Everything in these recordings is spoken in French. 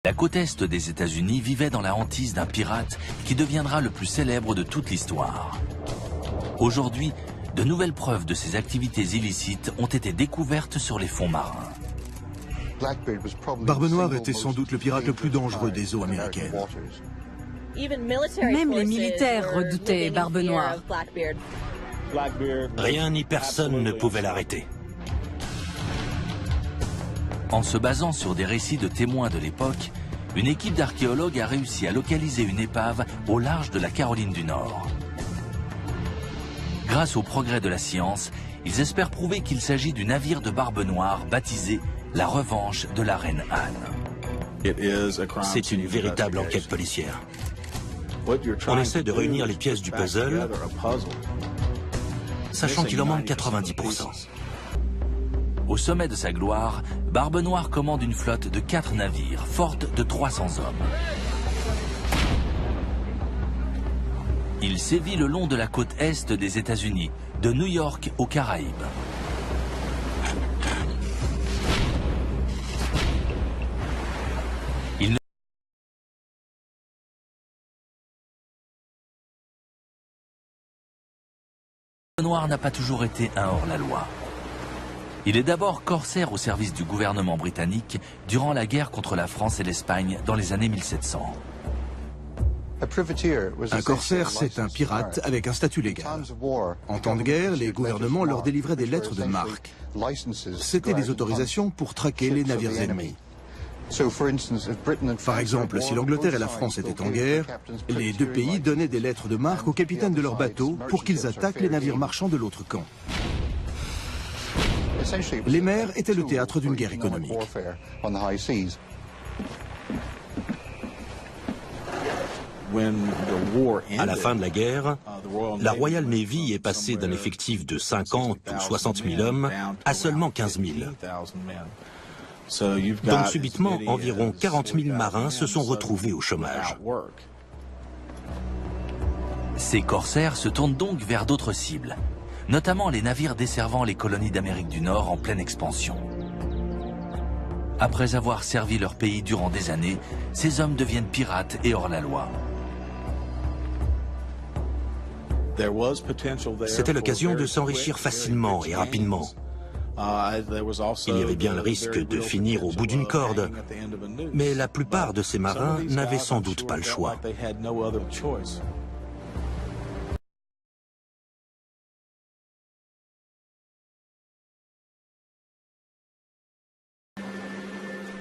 La côte est des États-Unis vivait dans la hantise d'un pirate qui deviendra le plus célèbre de toute l'histoire. Aujourd'hui, de nouvelles preuves de ses activités illicites ont été découvertes sur les fonds marins. Barbe Noire était sans doute le pirate le plus dangereux des eaux américaines. Même les militaires redoutaient Barbe Noire. Rien ni personne ne pouvait l'arrêter. En se basant sur des récits de témoins de l'époque, une équipe d'archéologues a réussi à localiser une épave au large de la Caroline du Nord. Grâce au progrès de la science, ils espèrent prouver qu'il s'agit du navire de Barbe Noire baptisé la Revanche de la Reine Anne. C'est une véritable enquête policière. On essaie de réunir les pièces du puzzle, sachant qu'il en manque 90%. Au sommet de sa gloire, Barbe Noire commande une flotte de 4 navires, forte de 300 hommes. Il sévit le long de la côte est des États-Unis, de New York aux Caraïbes. Barbe Noire n'a pas toujours été un hors-la-loi. Il est d'abord corsaire au service du gouvernement britannique durant la guerre contre la France et l'Espagne dans les années 1700. Un corsaire, c'est un pirate avec un statut légal. En temps de guerre, les gouvernements leur délivraient des lettres de marque. C'était des autorisations pour traquer les navires ennemis. Par exemple, si l'Angleterre et la France étaient en guerre, les deux pays donnaient des lettres de marque aux capitaines de leurs bateaux pour qu'ils attaquent les navires marchands de l'autre camp. Les mers étaient le théâtre d'une guerre économique. À la fin de la guerre, la Royal Navy est passée d'un effectif de 50 ou 60 000 hommes à seulement 15 000. Donc subitement, environ 40 000 marins se sont retrouvés au chômage. Ces corsaires se tournent donc vers d'autres cibles, notamment les navires desservant les colonies d'Amérique du Nord en pleine expansion. Après avoir servi leur pays durant des années, ces hommes deviennent pirates et hors-la-loi. C'était l'occasion de s'enrichir facilement et rapidement. Il y avait bien le risque de finir au bout d'une corde, mais la plupart de ces marins n'avaient sans doute pas le choix.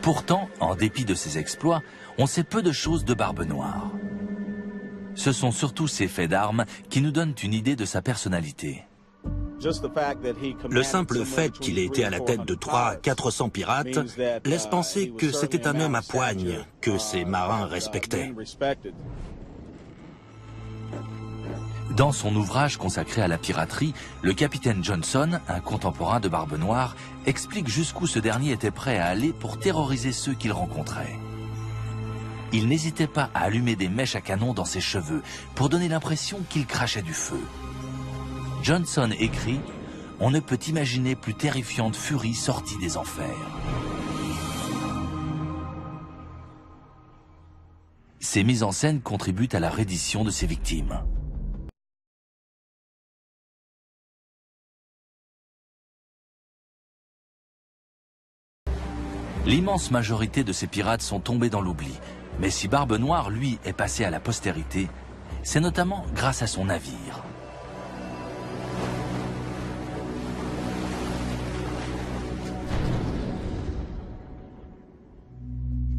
Pourtant, en dépit de ses exploits, on sait peu de choses de Barbe Noire. Ce sont surtout ses faits d'armes qui nous donnent une idée de sa personnalité. Le simple fait qu'il ait été à la tête de 300 à 400 pirates laisse penser que c'était un homme à poigne que ces marins respectaient. Dans son ouvrage consacré à la piraterie, le capitaine Johnson, un contemporain de Barbe Noire, explique jusqu'où ce dernier était prêt à aller pour terroriser ceux qu'il rencontrait. Il n'hésitait pas à allumer des mèches à canon dans ses cheveux pour donner l'impression qu'il crachait du feu. Johnson écrit « On ne peut imaginer plus terrifiante furie sortie des enfers ». Ces mises en scène contribuent à la reddition de ses victimes. L'immense majorité de ces pirates sont tombés dans l'oubli, mais si Barbe Noire, lui, est passé à la postérité, c'est notamment grâce à son navire.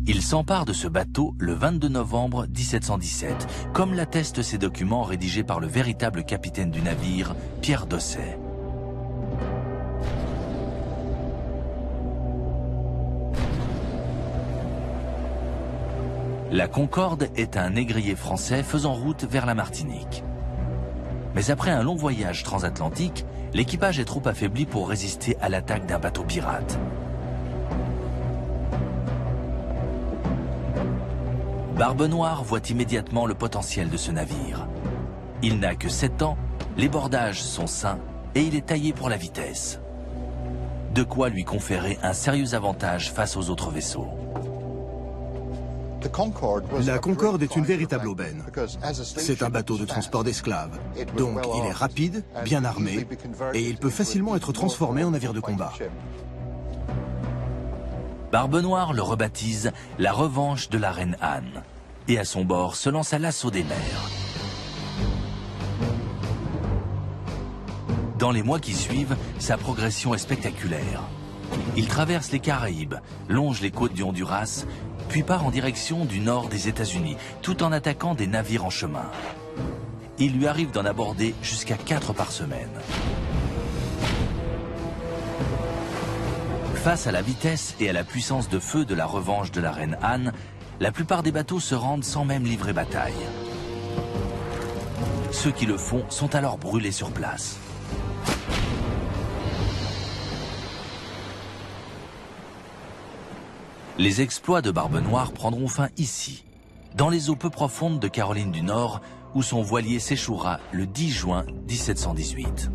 Il s'empare de ce bateau le 22 novembre 1717, comme l'attestent ces documents rédigés par le véritable capitaine du navire, Pierre Dosset. La Concorde est un négrier français faisant route vers la Martinique. Mais après un long voyage transatlantique, l'équipage est trop affaibli pour résister à l'attaque d'un bateau pirate. Barbe Noire voit immédiatement le potentiel de ce navire. Il n'a que 7 ans, les bordages sont sains et il est taillé pour la vitesse. De quoi lui conférer un sérieux avantage face aux autres vaisseaux. La Concorde est une véritable aubaine. C'est un bateau de transport d'esclaves. Donc il est rapide, bien armé, et il peut facilement être transformé en navire de combat. Barbe Noire le rebaptise la revanche de la reine Anne. Et à son bord se lance à l'assaut des mers. Dans les mois qui suivent, sa progression est spectaculaire. Il traverse les Caraïbes, longe les côtes du Honduras, puis part en direction du nord des États-Unis, tout en attaquant des navires en chemin. Il lui arrive d'en aborder jusqu'à 4 par semaine. Face à la vitesse et à la puissance de feu de la revanche de la reine Anne, la plupart des bateaux se rendent sans même livrer bataille. Ceux qui le font sont alors brûlés sur place. Les exploits de Barbe Noire prendront fin ici, dans les eaux peu profondes de Caroline du Nord, où son voilier s'échouera le 10 juin 1718.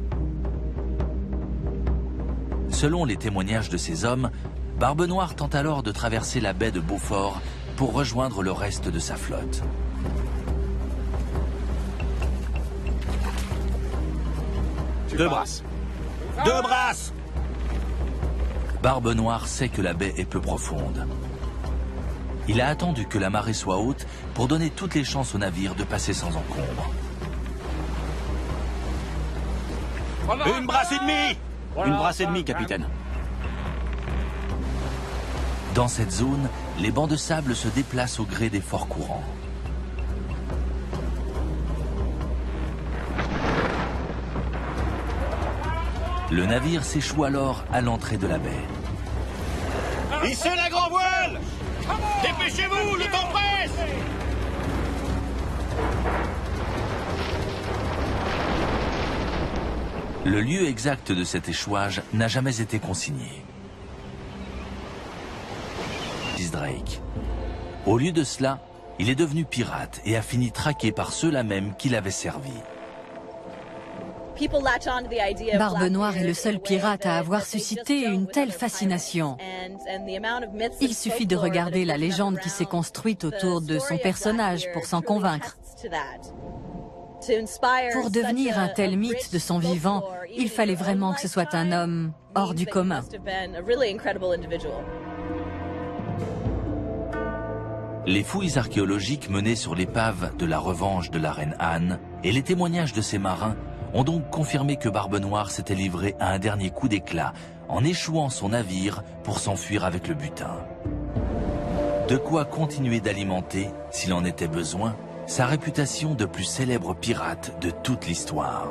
Selon les témoignages de ces hommes, Barbe Noire tente alors de traverser la baie de Beaufort pour rejoindre le reste de sa flotte. Deux brasses. Deux brasses! Barbe Noire sait que la baie est peu profonde. Il a attendu que la marée soit haute pour donner toutes les chances au navire de passer sans encombre. Une brasse et demie! Une brasse et demie, capitaine. Dans cette zone, les bancs de sable se déplacent au gré des forts courants. Le navire s'échoue alors à l'entrée de la baie. Hissez la grand voile! Dépêchez-vous, le temps presse! Le lieu exact de cet échouage n'a jamais été consigné. Drake. Au lieu de cela, il est devenu pirate et a fini traqué par ceux-là même qui l'avaient servi. Barbe Noire est le seul pirate à avoir suscité une telle fascination. Il suffit de regarder la légende qui s'est construite autour de son personnage pour s'en convaincre. Pour devenir un tel mythe de son vivant, il fallait vraiment que ce soit un homme hors du commun. Les fouilles archéologiques menées sur l'épave de la revanche de la reine Anne et les témoignages de ses marins ont donc confirmé que Barbe Noire s'était livré à un dernier coup d'éclat en échouant son navire pour s'enfuir avec le butin. De quoi continuer d'alimenter, s'il en était besoin, sa réputation de plus célèbre pirate de toute l'histoire.